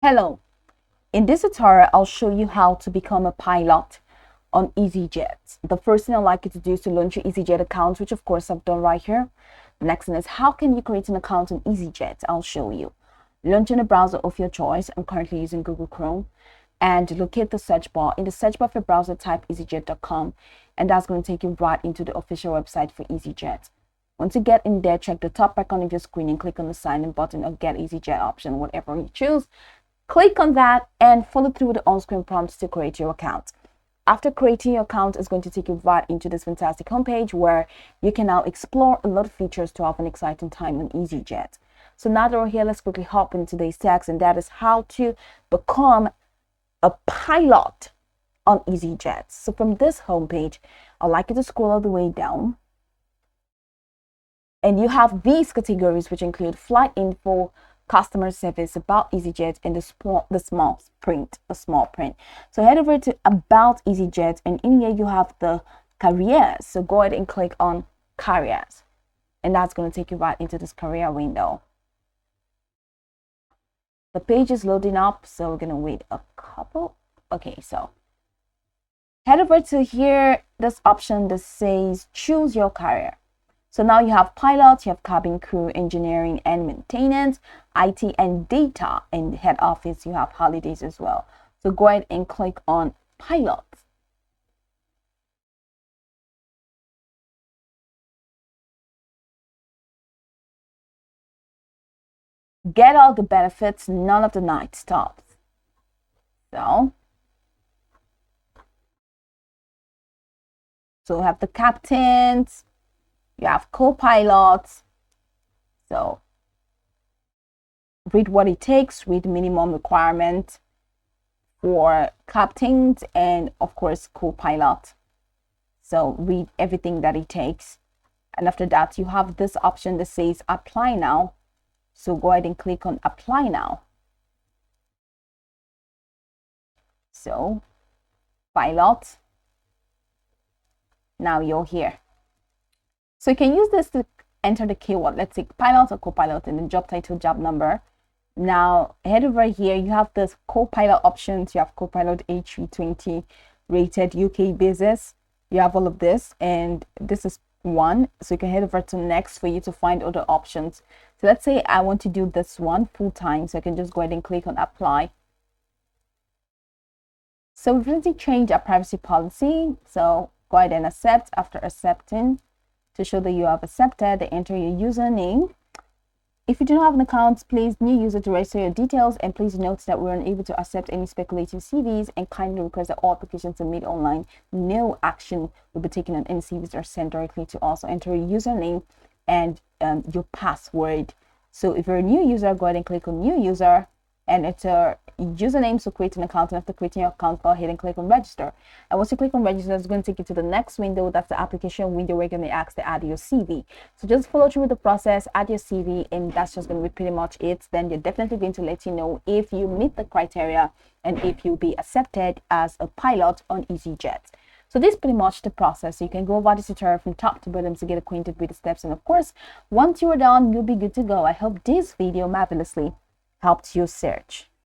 Hello, in this tutorial, I'll show you how to become a pilot on Easyjet. The first thing I'd like you to do is to launch your Easyjet account, which of course I've done right here. The next thing is how can you create an account on Easyjet? I'll show you. Launch in a browser of your choice. I'm currently using Google Chrome. And locate the search bar. In the search bar of your browser, type easyjet.com, and that's going to take you right into the official website for Easyjet. Once you get in there, check the top icon of your screen and click on the sign in button or get Easyjet option, whatever you choose. Click on that and follow through with the on-screen prompts to create your account. After creating your account, it's going to take you right into this fantastic homepage where you can now explore a lot of features to have an exciting time on Easyjet. So now that we're here, let's quickly hop into today's text, and that is how to become a pilot on Easyjet. So from this homepage, I'd like you to scroll all the way down. And you have these categories, which include flight info, customer service, about Easyjet, and the small print. So head over to about Easyjet, and in here you have the careers. So go ahead and click on careers, and that's going to take you right into this career window. The page is loading up, so we're going to wait a couple. Okay, so head over to here, this option that says choose your career. So now you have pilot, you have cabin crew, engineering and maintenance, IT and data, and head office, you have holidays as well. So go ahead and click on pilot. Get all the benefits, none of the night stops. So we have the captains, you have co-pilots. So read what it takes, read minimum requirement for captains and of course co-pilot. So read everything that it takes. And after that, you have this option that says apply now. So go ahead and click on apply now. So pilot, now you're here. So you can use this to enter the keyword. Let's say pilot or co-pilot, and then job title, job number. Now head over here, you have this co-pilot options. You have co-pilot A320 rated UK business. You have all of this, and this is one. So you can head over to next for you to find other options. So let's say I want to do this one full time, so I can just go ahead and click on apply. So we've really changed our privacy policy. So go ahead and accept. After accepting, to show that you have accepted, enter your username. If you do not have an account, please new user to register your details, and please note that we're unable to accept any speculative CVs, and kindly request that all applications are made online. No action will be taken on any CVs that are sent directly to us. So enter your username and your password. So if you're a new user, go ahead and click on new user and enter username. So create an account, and after creating your account, go ahead and click on register. And once you click on register, it's going to take you to the next window. That's the application window where you're going to ask to add your CV. So just follow through with the process, add your CV, and that's just going to be pretty much it. Then they're definitely going to let you know if you meet the criteria and if you'll be accepted as a pilot on Easyjet. So this is pretty much the process. So you can go over this tutorial from top to bottom to get acquainted with the steps. And of course, once you're done, you'll be good to go. I hope this video marvelously helped you search.